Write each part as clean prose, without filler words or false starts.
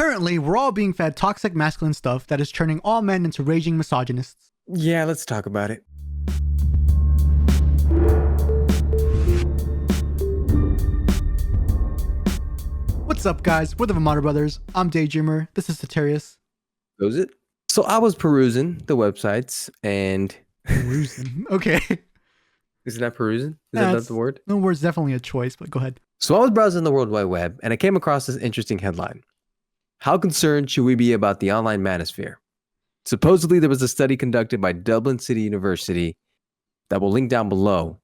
Apparently, we're all being fed toxic masculine stuff that is turning all men into raging misogynists. Yeah, let's talk about it. What's up, guys? We're the Vermonter Brothers. I'm DayDreamer. This is Satirius. Goes it? So I was perusing the websites and... Perusing. Okay. Is it not perusing? Is that the word? No, word's definitely a choice, but go ahead. So I was browsing the World Wide Web and I came across this interesting headline. How concerned should we be about the online manosphere? Supposedly there was a study conducted by Dublin City University that will link down below,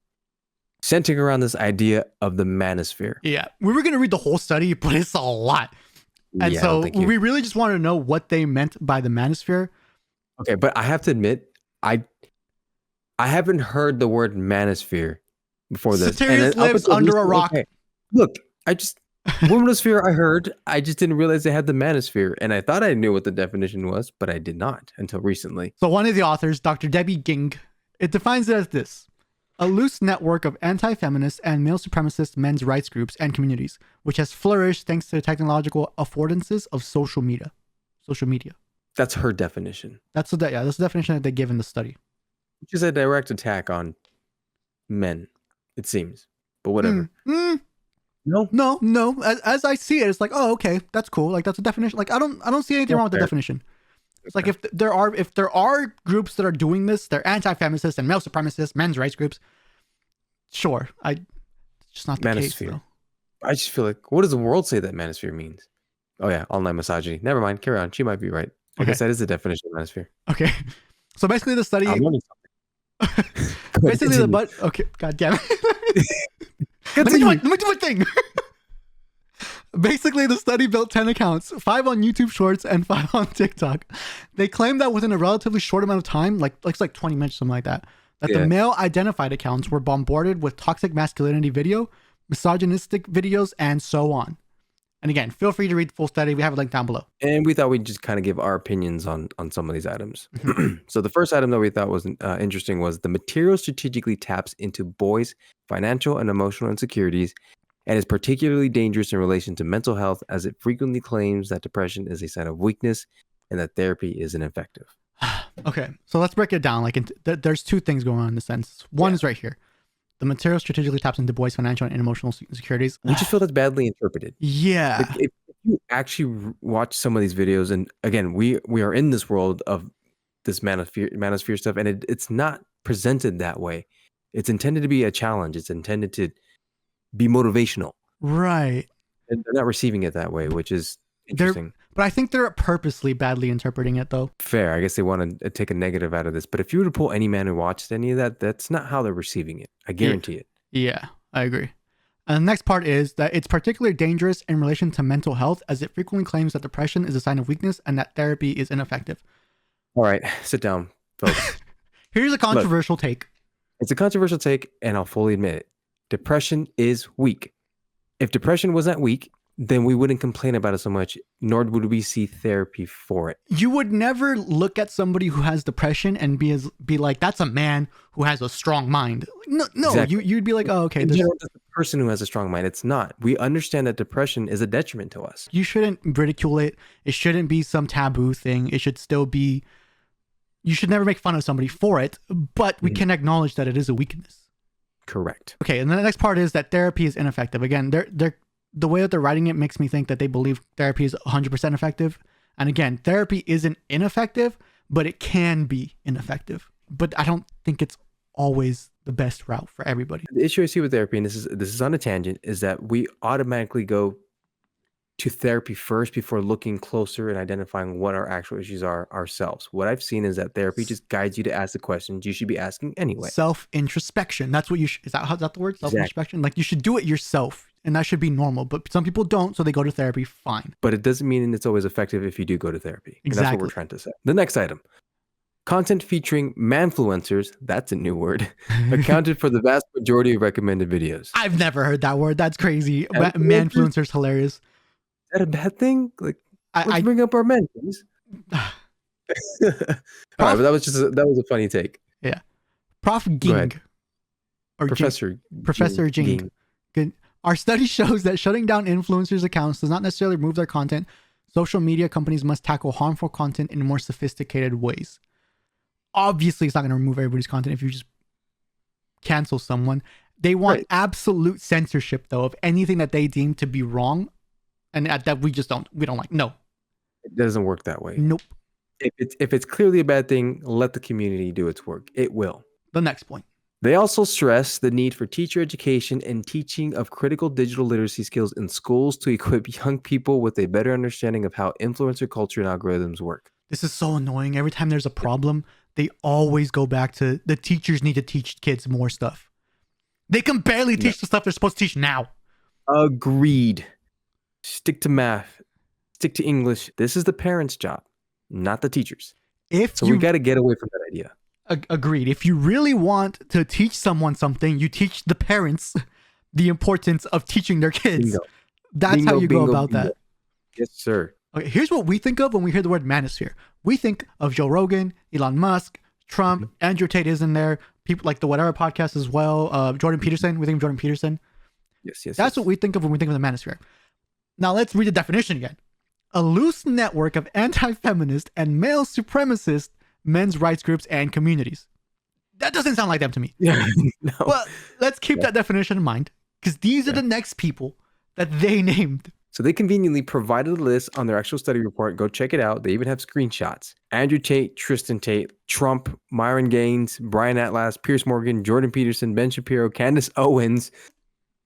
centering around this idea of the manosphere. Yeah, we were going to read the whole study, but it's a lot. And so we really just wanted to know what they meant by the manosphere. Okay, but I have to admit, I haven't heard the word manosphere before this. Satirius lives under a rock. Okay. Look, Womansphere I heard, I just didn't realize they had the manosphere, and I thought I knew what the definition was, but I did not until recently. So one of the authors, Dr. Debbie Ging, it defines it as this: a loose network of anti-feminist and male supremacist men's rights groups and communities, which has flourished thanks to the technological affordances of social media. That's her definition. That's the definition that they give in the study. Which is a direct attack on men, it seems. But whatever. No. As I see it, it's like, oh, okay, that's cool. Like, that's a definition. Like, I don't see anything wrong with the definition. It's like, if there are groups that are doing this, they're anti-feminist and male supremacist men's rights groups. Sure, it's just not the case, though. I just feel like, what does the world say that manosphere means? Oh yeah, online misogyny. Never mind. Carry on. She might be right. I guess that is the definition of manosphere. Okay, so basically the study. Okay, god damn it. Let me do my thing. Basically, the study built 10 accounts, 5 on YouTube Shorts and 5 on TikTok. They claim that within a relatively short amount of time, like 20 minutes, something like that, the male identified accounts were bombarded with toxic masculinity video, misogynistic videos, and so on. And again, feel free to read the full study. We have a link down below. And we thought we'd just kind of give our opinions on some of these items. So the first item that we thought was interesting was the material strategically taps into boys' financial and emotional insecurities and is particularly dangerous in relation to mental health, as it frequently claims that depression is a sign of weakness and that therapy is ineffective. Okay, so let's break it down. There's two things going on in the sense. One is right here. The material strategically taps into boys' financial and emotional insecurities. We just feel that's badly interpreted. Yeah. Like, if you actually watch some of these videos, and again, we are in this world of this manosphere stuff, and it's not presented that way. It's intended to be a challenge. It's intended to be motivational. Right. And they're not receiving it that way, which is interesting. But I think they're purposely badly interpreting it, though. Fair. I guess they want to take a negative out of this. But if you were to pull any man who watched any of that, that's not how they're receiving it. I guarantee it. Yeah, I agree. And the next part is that it's particularly dangerous in relation to mental health, as it frequently claims that depression is a sign of weakness and that therapy is ineffective. All right, sit down, folks. Here's a controversial take. It's a controversial take, and I'll fully admit it. Depression is weak. If depression was not weak, then we wouldn't complain about it so much, nor would we see therapy for it. You would never look at somebody who has depression and be like, that's a man who has a strong mind. No, exactly. You'd be like, oh, okay. That's the person who has a strong mind. It's not. We understand that depression is a detriment to us. You shouldn't ridicule it. It shouldn't be some taboo thing. It should still be, you should never make fun of somebody for it, but we can acknowledge that it is a weakness. Correct. Okay, and then the next part is that therapy is ineffective. Again, the way that they're writing it makes me think that they believe therapy is 100% effective. And again, therapy isn't ineffective, but it can be ineffective. But I don't think it's always the best route for everybody. The issue I see with therapy, and this is on a tangent, is that we automatically go to therapy first before looking closer and identifying what our actual issues are ourselves. What I've seen is that therapy just guides you to ask the questions you should be asking anyway. Self-introspection. That's what you is that the word? Self-introspection? Exactly. Like, you should do it yourself, and that should be normal. But some people don't, so they go to therapy. Fine. But it doesn't mean it's always effective if you do go to therapy. Exactly. And that's what we're trying to say. The next item. Content featuring manfluencers, that's a new word, accounted for the vast majority of recommended videos. I've never heard that word. That's crazy. Manfluencers, hilarious. Is that a bad thing? Like, let's bring up our men, please. All right, but that was a funny take. Yeah. Prof. Ging. Or Professor Ging. Our study shows that shutting down influencers' accounts does not necessarily remove their content, social media companies must tackle harmful content in more sophisticated ways. Obviously, it's not going to remove everybody's content if you just cancel someone. They want absolute censorship, though, of anything that they deem to be wrong, and that we don't like. No, it doesn't work that way. Nope. If it's clearly a bad thing, let the community do its work. It will. The next point. They also stress the need for teacher education and teaching of critical digital literacy skills in schools to equip young people with a better understanding of how influencer culture and algorithms work. This is so annoying. Every time there's a problem, they always go back to the teachers need to teach kids more stuff. They can barely teach the stuff they're supposed to teach now. Agreed. Stick to math. Stick to English. This is the parents' job, not the teachers. So we got to get away from that idea. Agreed. If you really want to teach someone something, you teach the parents the importance of teaching their kids. Bingo. That's how you go about that. Yes, sir. Okay, here's what we think of when we hear the word manosphere. We think of Joe Rogan, Elon Musk, Trump, Andrew Tate is in there, people like the Whatever podcast as well, Jordan Peterson. We think of Jordan Peterson. Yes. That's what we think of when we think of the manosphere. Now let's read the definition again. A loose network of anti-feminist and male supremacist men's rights groups and communities. That doesn't sound like them to me. Yeah, no. But let's keep that definition in mind, because these are the next people that they named. So they conveniently provided a list on their actual study report. Go check it out. They even have screenshots. Andrew Tate, Tristan Tate, Trump, Myron Gaines, Brian Atlas, Piers Morgan, Jordan Peterson, Ben Shapiro, Candace Owens,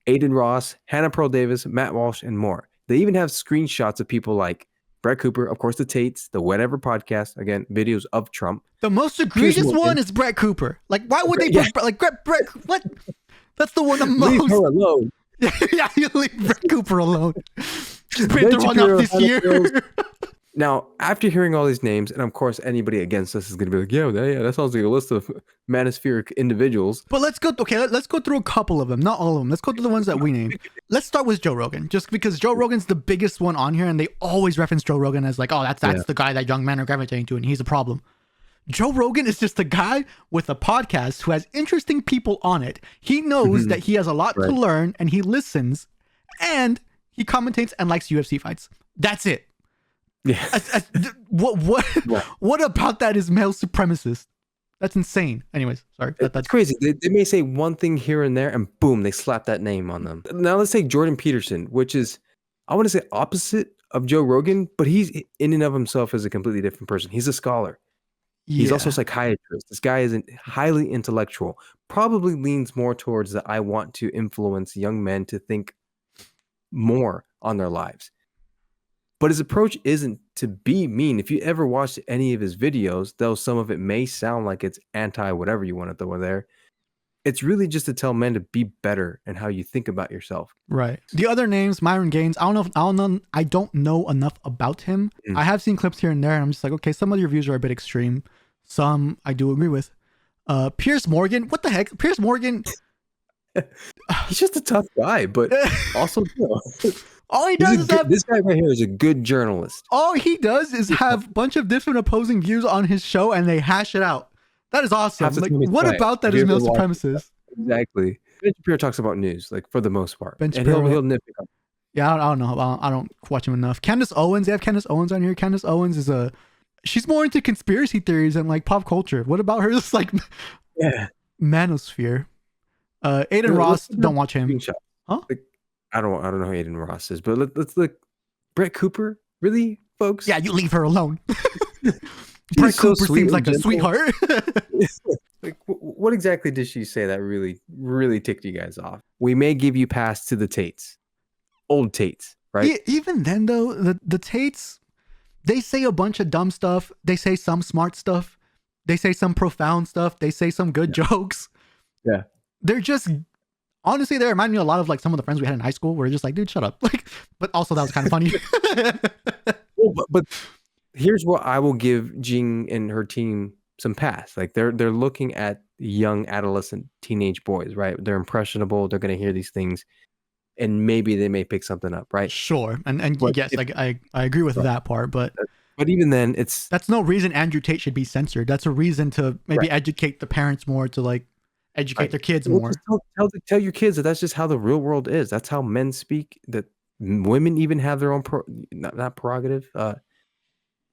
Aiden Ross, Hannah Pearl Davis, Matt Walsh, and more. They even have screenshots of people like Brett Cooper, of course, the Tates, the Whatever podcast, again, videos of Trump. The most egregious one is Brett Cooper. Like, why would they put like Brett? What? That's the one the most. Leave her alone. Yeah, you leave Brett Cooper alone. She's been the one up this year. Now, after hearing all these names, and of course, anybody against us is going to be like, yeah, that sounds like a list of manospheric individuals. But let's go through a couple of them, not all of them. Let's go through the ones that we named. Let's start with Joe Rogan, just because Joe Rogan's the biggest one on here, and they always reference Joe Rogan as like, oh, that's the guy that young men are gravitating to, and he's a problem. Joe Rogan is just a guy with a podcast who has interesting people on it. He knows that he has a lot to learn, and he listens, and he commentates and likes UFC fights. That's it. Yeah. What about that is male supremacist? That's insane. Anyways, sorry. That's crazy. They may say one thing here and there, and boom, they slap that name on them. Now let's take Jordan Peterson, which is, I want to say opposite of Joe Rogan, but he's in and of himself is a completely different person. He's a scholar. He's also a psychiatrist. This guy is highly intellectual. Probably leans more towards that I want to influence young men to think more on their lives. But his approach isn't to be mean. If you ever watched any of his videos, though some of it may sound like it's anti whatever you want to throw in there, it's really just to tell men to be better and how you think about yourself. Right. The other names, Myron Gaines, I don't know enough about him. I have seen clips here and there, and I'm just like, okay, some of your views are a bit extreme. Some I do agree with. Piers Morgan, what the heck? Piers Morgan. He's just a tough guy, but also all he does is this guy right here is a good journalist. All he does is have a bunch of different opposing views on his show, and they hash it out. That is awesome. Like, what about that is male supremacist? Exactly. Ben Shapiro talks about news, like for the most part. Ben Shapiro, and he'll nitpick up. Yeah, I don't know. I don't watch him enough. Candace Owens, they have Candace Owens on here. Candace Owens is she's more into conspiracy theories and like pop culture. What about her? It's like Manosphere. Aiden Ross, don't watch him. Huh? Like, I don't know who Aiden Ross is, but let's look. Brett Cooper, really, folks? Yeah, you leave her alone. Brett Cooper seems like a sweetheart. Like, what exactly did she say that really, really ticked you guys off? We may give you pass to the Tates, old Tates, right? Even then, though, the Tates, they say a bunch of dumb stuff. They say some smart stuff. They say some profound stuff. They say some good jokes. Yeah. They're just, honestly, they remind me a lot of like some of the friends we had in high school where we're just like, dude, shut up. Like, but also that was kind of funny. but here's what I will give Jing and her team some pass. Like they're looking at young adolescent teenage boys, right? They're impressionable. They're going to hear these things and maybe they may pick something up, right? Sure. And yes, I agree with that part, but even then that's no reason Andrew Tate should be censored. That's a reason to maybe educate the parents more, to like educate their kids more. Tell your kids that that's just how the real world is. That's how men speak. That women even have their own not prerogative.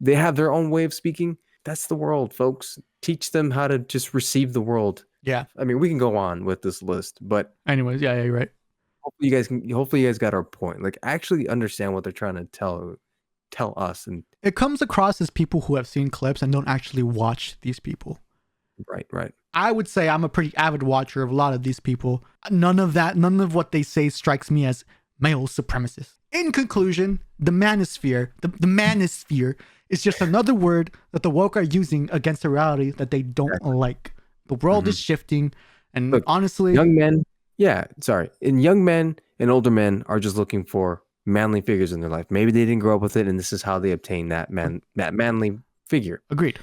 They have their own way of speaking. That's the world, folks. Teach them how to just receive the world. Yeah. I mean, we can go on with this list, but anyways, yeah, you're right. Hopefully you guys got our point. Like, actually understand what they're trying to tell us. And it comes across as people who have seen clips and don't actually watch these people. Right. I would say I'm a pretty avid watcher of a lot of these people. None of what they say strikes me as male supremacist. In conclusion, the manosphere, the manosphere is just another word that the woke are using against a reality that they don't like. The world is shifting, and look, honestly, young men, young men and older men are just looking for manly figures in their life. Maybe they didn't grow up with it, and this is how they obtain that manly figure. Agreed.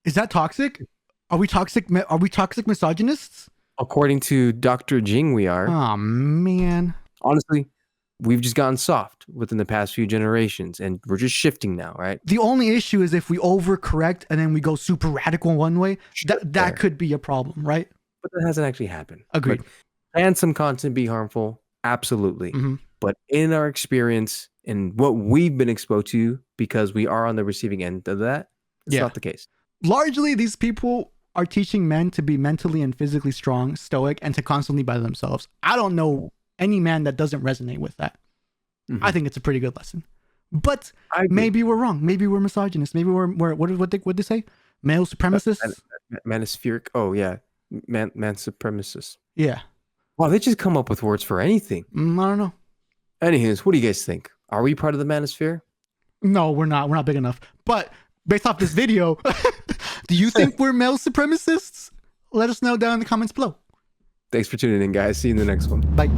Is that toxic? Are we toxic? Are we toxic misogynists? According to Dr. Jing, we are. Oh man. Honestly, we've just gotten soft within the past few generations, and we're just shifting now, right? The only issue is if we overcorrect and then we go super radical one way, that could be a problem, right? But that hasn't actually happened. Agreed. Can some content be harmful? Absolutely. But in our experience and what we've been exposed to, because we are on the receiving end of that, it's not the case. Largely, these people are teaching men to be mentally and physically strong, stoic, and to constantly better themselves. I don't know any man that doesn't resonate with that. I think it's a pretty good lesson. But maybe we're wrong. Maybe we're misogynist. Maybe we're what they say? Male supremacists? Manospheric. Oh, yeah. Man supremacists. Yeah. Wow, they just come up with words for anything. I don't know. Anyways, what do you guys think? Are we part of the manosphere? No, we're not. We're not big enough. But based off this video, do you think we're male supremacists? Let us know down in the comments below. Thanks for tuning in, guys. See you in the next one. Bye.